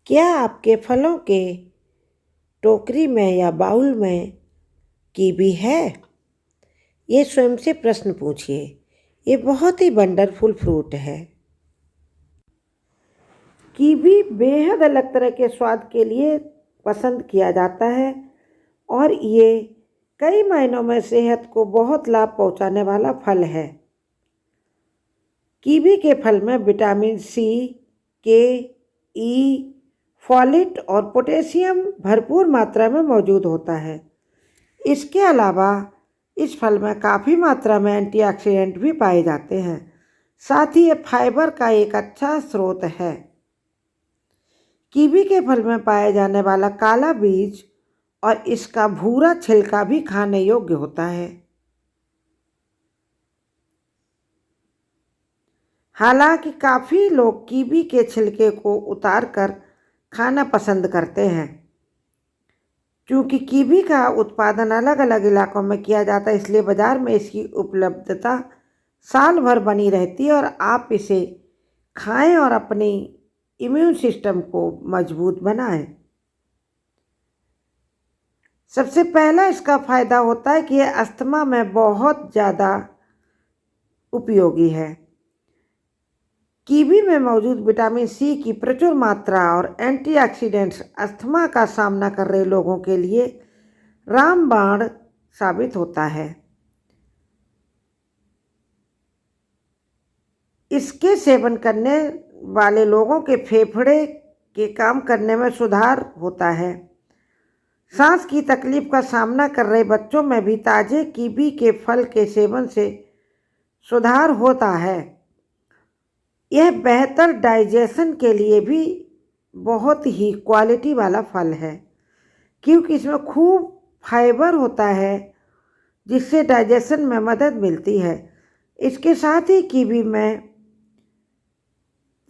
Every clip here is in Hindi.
क्या आपके फलों के टोकरी में या बाउल में कीवी है? ये स्वयं से प्रश्न पूछिए। ये बहुत ही वंडरफुल फ्रूट है। कीवी बेहद अलग तरह के स्वाद के लिए पसंद किया जाता है और ये कई मायनों में सेहत को बहुत लाभ पहुंचाने वाला फल है। कीवी के फल में विटामिन सी, के, ई, फॉलेट और पोटेशियम भरपूर मात्रा में मौजूद होता है। इसके अलावा इस फल में काफ़ी मात्रा में एंटीऑक्सीडेंट भी पाए जाते हैं। साथ ही ये फाइबर का एक अच्छा स्रोत है। कीवी के फल में पाए जाने वाला काला बीज और इसका भूरा छिलका भी खाने योग्य होता है। हालांकि काफ़ी लोग कीवी के छिलके को उतारकर खाना पसंद करते हैं। क्योंकि कीवी का उत्पादन अलग अलग इलाकों में किया जाता है, इसलिए बाज़ार में इसकी उपलब्धता साल भर बनी रहती है और आप इसे खाएं और अपनी इम्यून सिस्टम को मजबूत बनाएं। सबसे पहला इसका फ़ायदा होता है कि यह अस्थमा में बहुत ज़्यादा उपयोगी है। कीवी में मौजूद विटामिन सी की प्रचुर मात्रा और एंटीऑक्सीडेंट्स अस्थमा का सामना कर रहे लोगों के लिए रामबाण साबित होता है। इसके सेवन करने वाले लोगों के फेफड़े के काम करने में सुधार होता है। सांस की तकलीफ का सामना कर रहे बच्चों में भी ताजे कीवी के फल के सेवन से सुधार होता है। यह बेहतर डाइजेशन के लिए भी बहुत ही क्वालिटी वाला फल है, क्योंकि इसमें खूब फाइबर होता है जिससे डाइजेशन में मदद मिलती है। इसके साथ ही कीवी में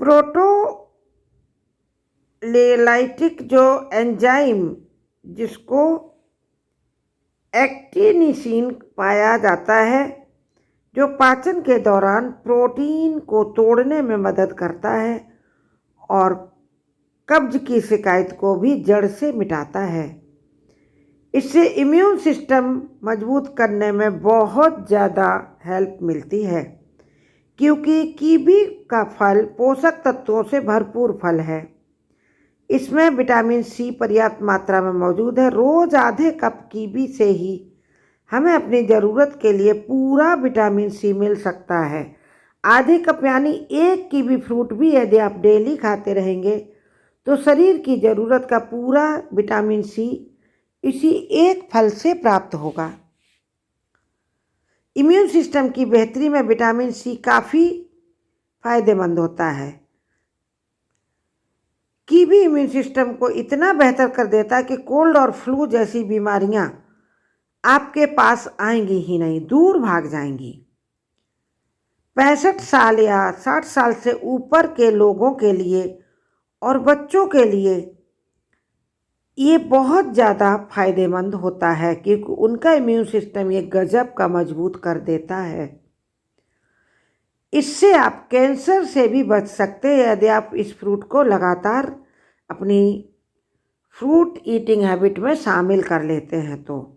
प्रोटोलेलाइटिक जो एंजाइम जिसको एक्टिनिसिन पाया जाता है, जो पाचन के दौरान प्रोटीन को तोड़ने में मदद करता है और कब्ज की शिकायत को भी जड़ से मिटाता है। इससे इम्यून सिस्टम मजबूत करने में बहुत ज़्यादा हेल्प मिलती है, क्योंकि कीवी का फल पोषक तत्वों से भरपूर फल है। इसमें विटामिन सी पर्याप्त मात्रा में मौजूद है। रोज़ आधे कप कीवी से ही हमें अपनी ज़रूरत के लिए पूरा विटामिन सी मिल सकता है। आधे कप यानी एक कीवी फ्रूट भी यदि आप डेली खाते रहेंगे तो शरीर की ज़रूरत का पूरा विटामिन सी इसी एक फल से प्राप्त होगा। इम्यून सिस्टम की बेहतरी में विटामिन सी काफ़ी फायदेमंद होता है। कीवी इम्यून सिस्टम को इतना बेहतर कर देता है कि कोल्ड और फ्लू जैसी बीमारियां आपके पास आएंगी ही नहीं, दूर भाग जाएंगी। 65 साल या 60 साल से ऊपर के लोगों के लिए और बच्चों के लिए ये बहुत ज़्यादा फायदेमंद होता है, क्योंकि उनका इम्यून सिस्टम ये गजब का मजबूत कर देता है। इससे आप कैंसर से भी बच सकते हैं यदि आप इस फ्रूट को लगातार अपनी फ्रूट ईटिंग हैबिट में शामिल कर लेते हैं। तो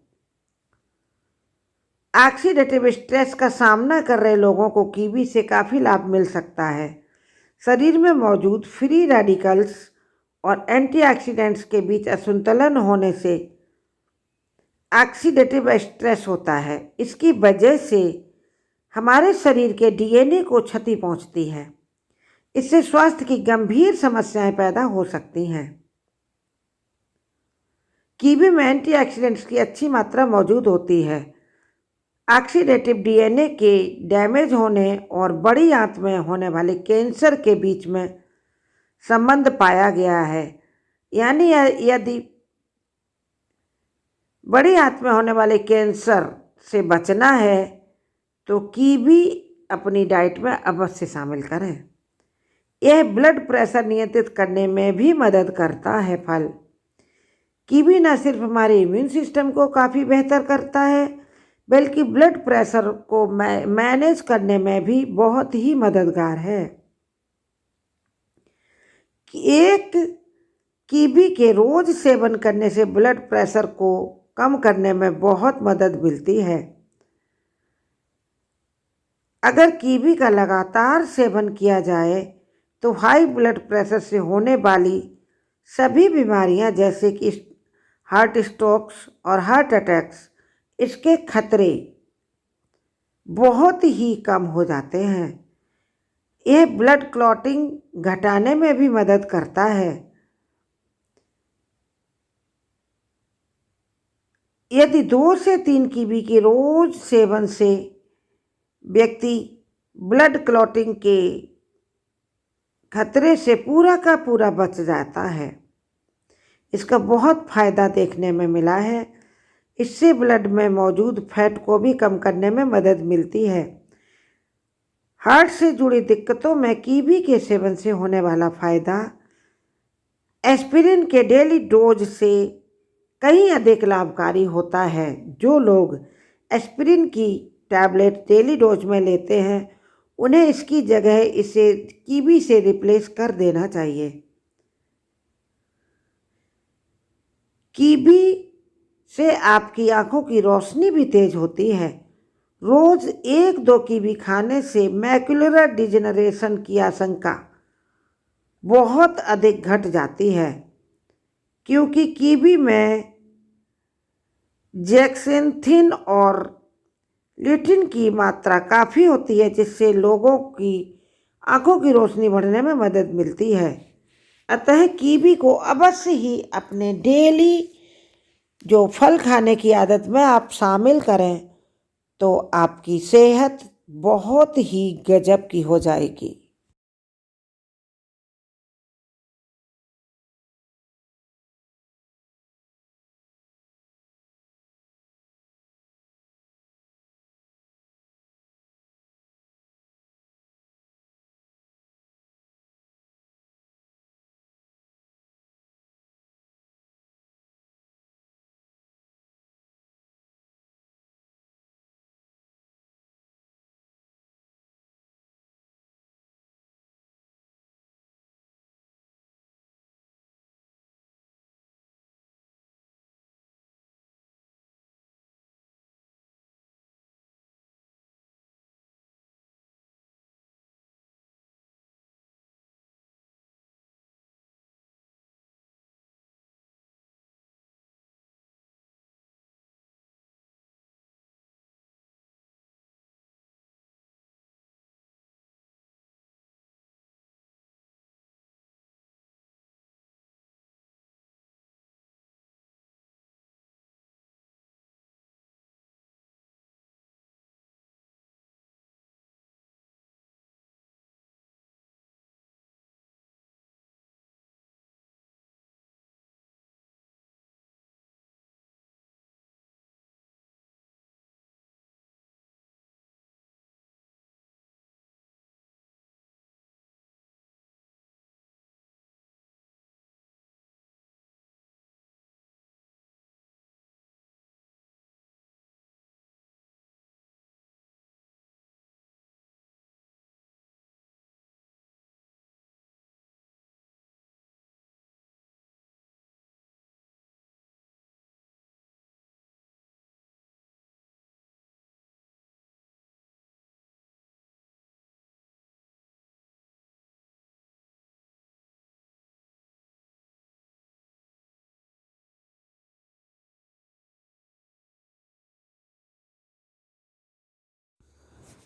ऑक्सीडेटिव स्ट्रेस का सामना कर रहे लोगों को कीवी से काफ़ी लाभ मिल सकता है। शरीर में मौजूद फ्री रेडिकल्स और एंटीऑक्सीडेंट्स के बीच असंतुलन होने से ऑक्सीडेटिव स्ट्रेस होता है। इसकी वजह से हमारे शरीर के डीएनए को क्षति पहुंचती है। इससे स्वास्थ्य की गंभीर समस्याएं पैदा हो सकती हैं। कीवी में एंटीऑक्सीडेंट्स की अच्छी मात्रा मौजूद होती है। ऑक्सीडेटिव डीएनए के डैमेज होने और बड़ी आंत में होने वाले कैंसर के बीच में संबंध पाया गया है। यानी यदि बड़ी आंत में होने वाले कैंसर से बचना है तो कीवी अपनी डाइट में अवश्य शामिल करें। यह ब्लड प्रेशर नियंत्रित करने में भी मदद करता है। फल कीवी न सिर्फ हमारे इम्यून सिस्टम को काफ़ी बेहतर करता है, बल्कि ब्लड प्रेशर को मैनेज करने में भी बहुत ही मददगार है। एक कीवी के रोज सेवन करने से ब्लड प्रेशर को कम करने में बहुत मदद मिलती है। अगर कीवी का लगातार सेवन किया जाए तो हाई ब्लड प्रेशर से होने वाली सभी बीमारियां जैसे कि हार्ट स्ट्रोक्स और हार्ट अटैक्स, इसके खतरे बहुत ही कम हो जाते हैं। यह ब्लड क्लॉटिंग घटाने में भी मदद करता है। यदि 2 से 3 कीवी के रोज सेवन से व्यक्ति ब्लड क्लॉटिंग के खतरे से पूरा का पूरा बच जाता है। इसका बहुत फायदा देखने में मिला है। इससे ब्लड में मौजूद फैट को भी कम करने में मदद मिलती है। हार्ट से जुड़ी दिक्कतों में कीवी के सेवन से होने वाला फायदा एस्पिरिन के डेली डोज से कहीं अधिक लाभकारी होता है। जो लोग एस्पिरिन की टैबलेट डेली डोज में लेते हैं उन्हें इसकी जगह इसे कीवी से रिप्लेस कर देना चाहिए। कीवी से आपकी आंखों की रोशनी भी तेज होती है। रोज 1-2 कीवी खाने से मैक्युलर डिजेनरेशन की आशंका बहुत अधिक घट जाती है, क्योंकि कीवी में जेक्सेंथिन और ल्यूटिन की मात्रा काफ़ी होती है, जिससे लोगों की आंखों की रोशनी बढ़ने में मदद मिलती है। अतः कीवी को अवश्य ही अपने डेली जो फल खाने की आदत में आप शामिल करें तो आपकी सेहत बहुत ही गजब की हो जाएगी।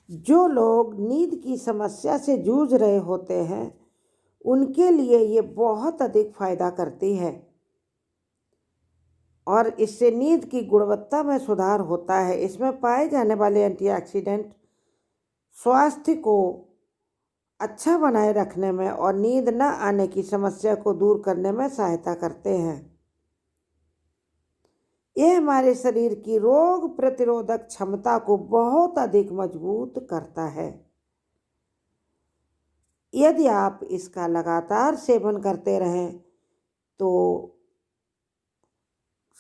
जो लोग नींद की समस्या से जूझ रहे होते हैं उनके लिए ये बहुत अधिक फायदा करती है और इससे नींद की गुणवत्ता में सुधार होता है। इसमें पाए जाने वाले एंटीऑक्सीडेंट स्वास्थ्य को अच्छा बनाए रखने में और नींद न आने की समस्या को दूर करने में सहायता करते हैं। यह हमारे शरीर की रोग प्रतिरोधक क्षमता को बहुत अधिक मजबूत करता है। यदि आप इसका लगातार सेवन करते रहें तो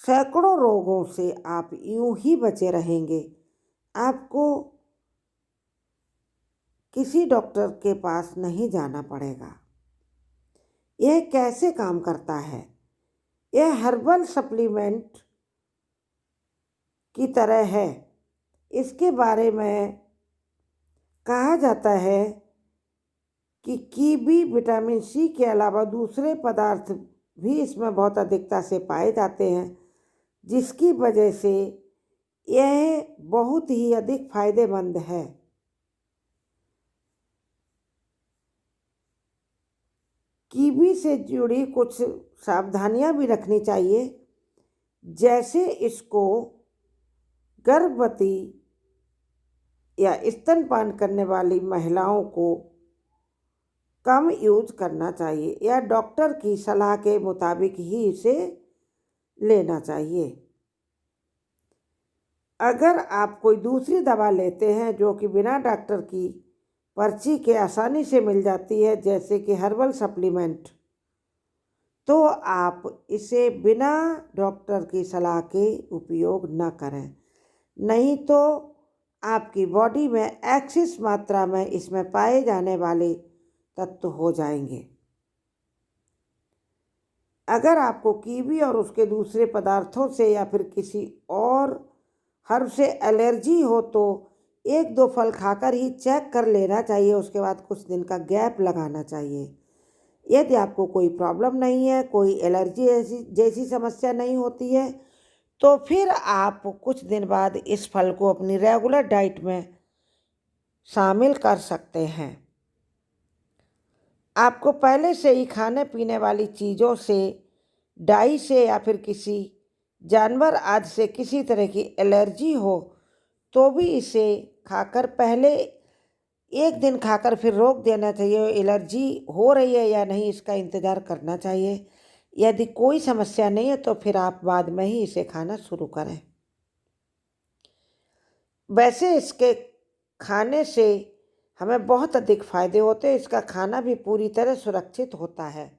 सैकड़ों रोगों से आप यूं ही बचे रहेंगे। आपको किसी डॉक्टर के पास नहीं जाना पड़ेगा। यह कैसे काम करता है? यह हर्बल सप्लीमेंट की तरह है। इसके बारे में कहा जाता है कि कीवी विटामिन सी के अलावा दूसरे पदार्थ भी इसमें बहुत अधिकता से पाए जाते हैं, जिसकी वजह से यह बहुत ही अधिक फायदेमंद है। कीवी से जुड़ी कुछ सावधानियां भी रखनी चाहिए, जैसे इसको गर्भवती या स्तनपान करने वाली महिलाओं को कम यूज करना चाहिए या डॉक्टर की सलाह के मुताबिक ही इसे लेना चाहिए। अगर आप कोई दूसरी दवा लेते हैं जो कि बिना डॉक्टर की पर्ची के आसानी से मिल जाती है, जैसे कि हर्बल सप्लीमेंट, तो आप इसे बिना डॉक्टर की सलाह के उपयोग न करें, नहीं तो आपकी बॉडी में एक्सेस मात्रा में इसमें पाए जाने वाले तत्व हो जाएंगे। अगर आपको कीवी और उसके दूसरे पदार्थों से या फिर किसी और हर्ब से एलर्जी हो तो 1-2 फल खाकर ही चेक कर लेना चाहिए। उसके बाद कुछ दिन का गैप लगाना चाहिए। यदि आपको कोई प्रॉब्लम नहीं है, कोई एलर्जी जैसी समस्या नहीं होती है, तो फिर आप कुछ दिन बाद इस फल को अपनी रेगुलर डाइट में शामिल कर सकते हैं। आपको पहले से ही खाने पीने वाली चीज़ों से, डाई से या फिर किसी जानवर आदि से किसी तरह की एलर्जी हो तो भी इसे खाकर पहले 1 दिन खाकर फिर रोक देना चाहिए। एलर्जी हो रही है या नहीं इसका इंतज़ार करना चाहिए। यदि कोई समस्या नहीं है तो फिर आप बाद में ही इसे खाना शुरू करें। वैसे इसके खाने से हमें बहुत अधिक फायदे होते हैं। इसका खाना भी पूरी तरह सुरक्षित होता है।